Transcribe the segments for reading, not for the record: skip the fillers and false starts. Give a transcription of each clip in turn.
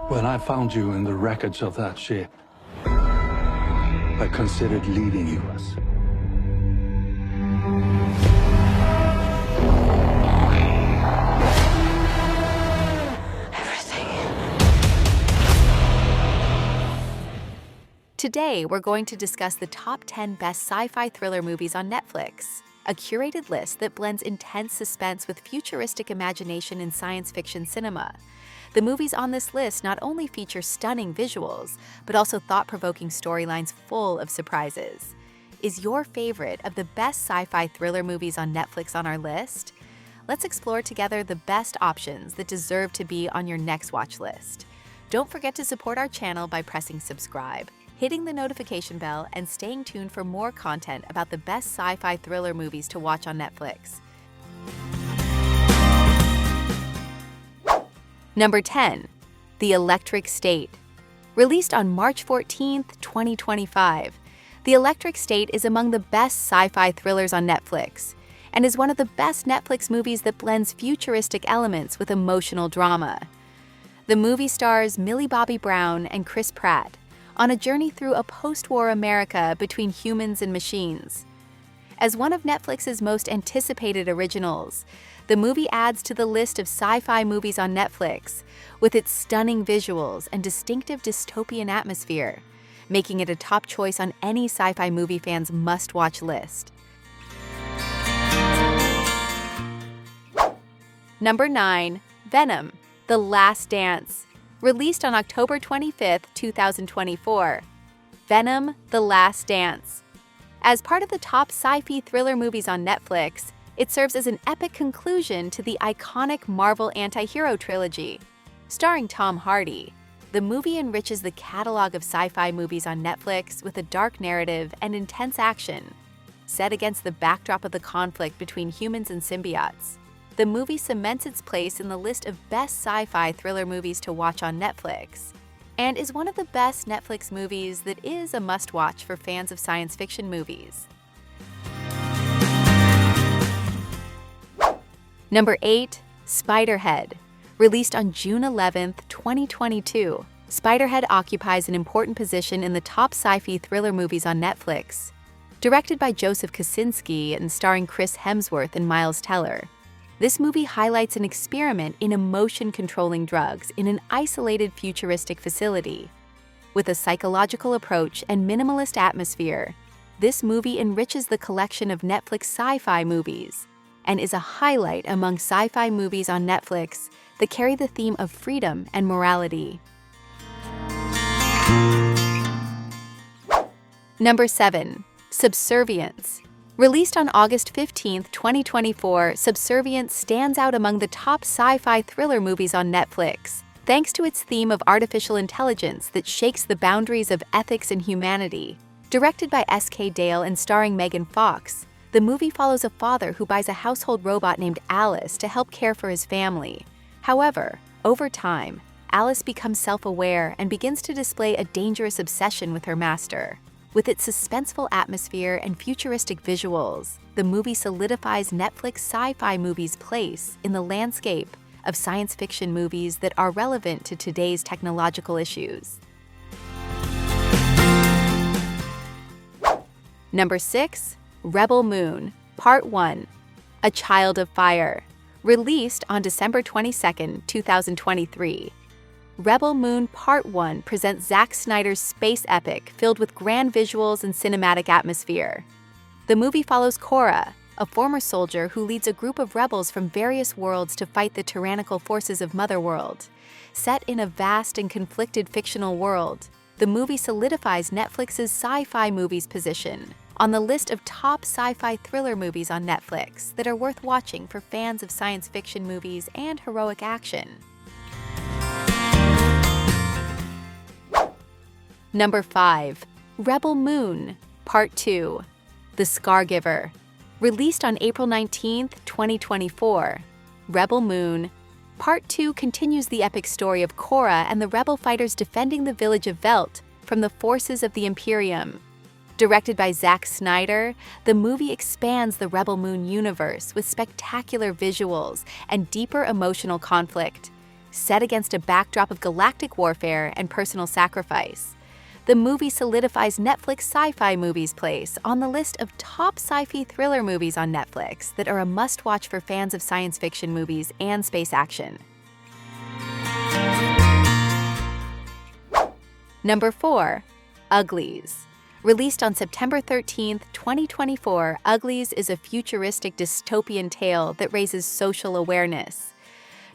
When I found you in the wreckage of that ship, I considered leaving you. Today, we're going to discuss the top 10 best sci-fi thriller movies on Netflix, a curated list that blends intense suspense with futuristic imagination in science fiction cinema. The movies on this list not only feature stunning visuals, but also thought-provoking storylines full of surprises. Is your favorite of the best sci-fi thriller movies on Netflix on our list? Let's explore together the best options that deserve to be on your next watch list. Don't forget to support our channel by pressing subscribe, hitting the notification bell, and staying tuned for more content about the best sci-fi thriller movies to watch on Netflix. Number 10. The Electric State. Released on March 14, 2025, The Electric State is among the best sci-fi thrillers on Netflix and is one of the best Netflix movies that blends futuristic elements with emotional drama. The movie stars Millie Bobby Brown and Chris Pratt on a journey through a post-war America between humans and machines. As one of Netflix's most anticipated originals, the movie adds to the list of sci-fi movies on Netflix with its stunning visuals and distinctive dystopian atmosphere, making it a top choice on any sci-fi movie fan's must-watch list. Number 9. Venom: The Last Dance. Released on October 25, 2024. Venom: The Last Dance. As part of the top sci-fi thriller movies on Netflix, it serves as an epic conclusion to the iconic Marvel anti-hero trilogy. Starring Tom Hardy, the movie enriches the catalog of sci-fi movies on Netflix with a dark narrative and intense action. Set against the backdrop of the conflict between humans and symbiotes, the movie cements its place in the list of best sci-fi thriller movies to watch on Netflix, and is one of the best Netflix movies that is a must-watch for fans of science fiction movies. Number 8. Spiderhead. Released on June 11, 2022, Spiderhead occupies an important position in the top sci-fi thriller movies on Netflix. Directed by Joseph Kosinski and starring Chris Hemsworth and Miles Teller, this movie highlights an experiment in emotion-controlling drugs in an isolated futuristic facility. With a psychological approach and minimalist atmosphere, this movie enriches the collection of Netflix sci-fi movies and is a highlight among sci-fi movies on Netflix that carry the theme of freedom and morality. Number 7. Subservience. Released on August 15, 2024, Subservience stands out among the top sci-fi thriller movies on Netflix, thanks to its theme of artificial intelligence that shakes the boundaries of ethics and humanity. Directed by S.K. Dale and starring Megan Fox, the movie follows a father who buys a household robot named Alice to help care for his family. However, over time, Alice becomes self-aware and begins to display a dangerous obsession with her master. With its suspenseful atmosphere and futuristic visuals, the movie solidifies Netflix sci-fi movies' place in the landscape of science fiction movies that are relevant to today's technological issues. Number 6. Rebel Moon, Part 1, A Child of Fire. Released on December 22, 2023. Rebel Moon Part 1 presents Zack Snyder's space epic filled with grand visuals and cinematic atmosphere. The movie follows Cora, a former soldier who leads a group of rebels from various worlds to fight the tyrannical forces of Motherworld. Set in a vast and conflicted fictional world, the movie solidifies Netflix's sci-fi movies position on the list of top sci-fi thriller movies on Netflix that are worth watching for fans of science fiction movies and heroic action. Number 5. Rebel Moon, Part 2, The Scargiver. Released on April 19, 2024, Rebel Moon, Part 2 continues the epic story of Cora and the rebel fighters defending the village of Velt from the forces of the Imperium. Directed by Zack Snyder, the movie expands the Rebel Moon universe with spectacular visuals and deeper emotional conflict, Set against a backdrop of galactic warfare and personal sacrifice, the movie solidifies Netflix Sci-Fi Movies' place on the list of top sci-fi thriller movies on Netflix that are a must-watch for fans of science fiction movies and space action. Number 4. Uglies. Released on September 13, 2024, Uglies is a futuristic dystopian tale that raises social awareness.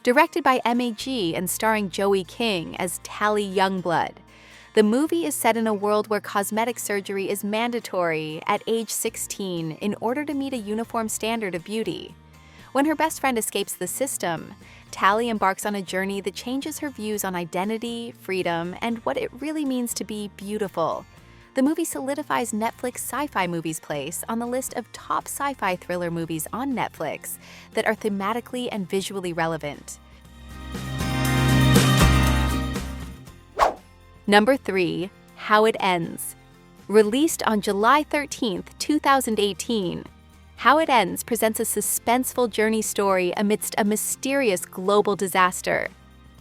Directed by MAG and starring Joey King as Tally Youngblood, the movie is set in a world where cosmetic surgery is mandatory at age 16 in order to meet a uniform standard of beauty. When her best friend escapes the system, Tally embarks on a journey that changes her views on identity, freedom, and what it really means to be beautiful. The movie solidifies Netflix Sci-Fi Movies' place on the list of top sci-fi thriller movies on Netflix that are thematically and visually relevant. Number 3. How It Ends. Released on July 13, 2018, How It Ends presents a suspenseful journey story amidst a mysterious global disaster.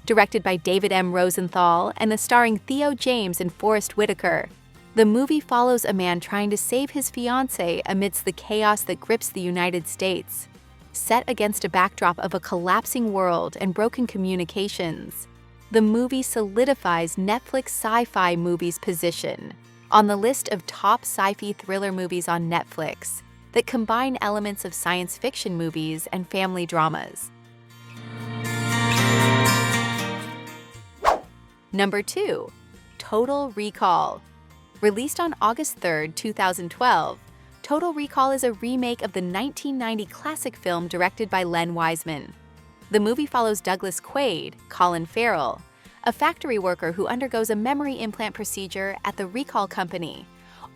Directed by David M. Rosenthal and starring Theo James and Forrest Whitaker, the movie follows a man trying to save his fiancée amidst the chaos that grips the United States. Set against a backdrop of a collapsing world and broken communications, the movie solidifies Netflix Sci-Fi Movies' position on the list of top sci-fi thriller movies on Netflix that combine elements of science fiction movies and family dramas. Number 2. Total Recall. Released on August 3, 2012, Total Recall is a remake of the 1990 classic film directed by Len Wiseman. The movie follows Douglas Quaid, Colin Farrell, a factory worker who undergoes a memory implant procedure at the Recall Company,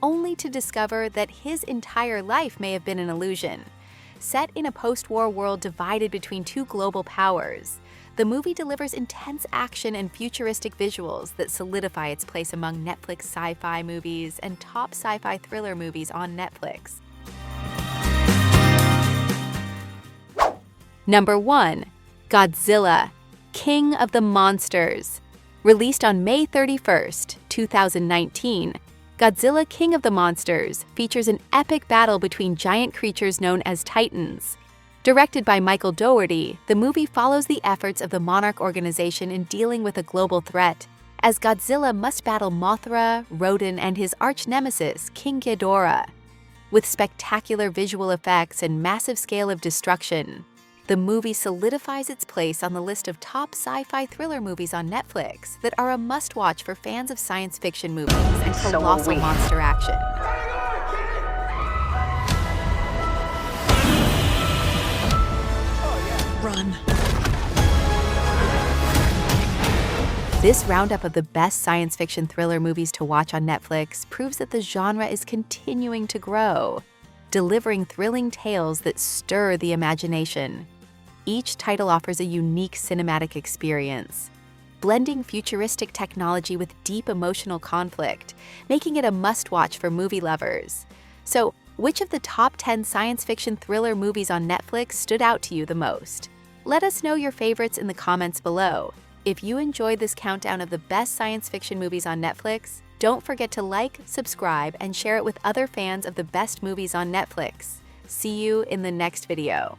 only to discover that his entire life may have been an illusion. Set in a post-war world divided between two global powers, the movie delivers intense action and futuristic visuals that solidify its place among Netflix sci-fi movies and top sci-fi thriller movies on Netflix. Number 1. Godzilla, King of the Monsters. Released on May 31, 2019, Godzilla King of the Monsters features an epic battle between giant creatures known as Titans. Directed by Michael Dougherty, the movie follows the efforts of the Monarch organization in dealing with a global threat, as Godzilla must battle Mothra, Rodan, and his arch-nemesis, King Ghidorah. With spectacular visual effects and massive scale of destruction, the movie solidifies its place on the list of top sci-fi thriller movies on Netflix that are a must-watch for fans of science fiction movies and colossal monster action. Run. This roundup of the best science fiction thriller movies to watch on Netflix proves that the genre is continuing to grow, delivering thrilling tales that stir the imagination. Each title offers a unique cinematic experience, blending futuristic technology with deep emotional conflict, making it a must-watch for movie lovers. So, which of the top 10 science fiction thriller movies on Netflix stood out to you the most? Let us know your favorites in the comments below. If you enjoyed this countdown of the best science fiction movies on Netflix, don't forget to like, subscribe, and share it with other fans of the best movies on Netflix. See you in the next video.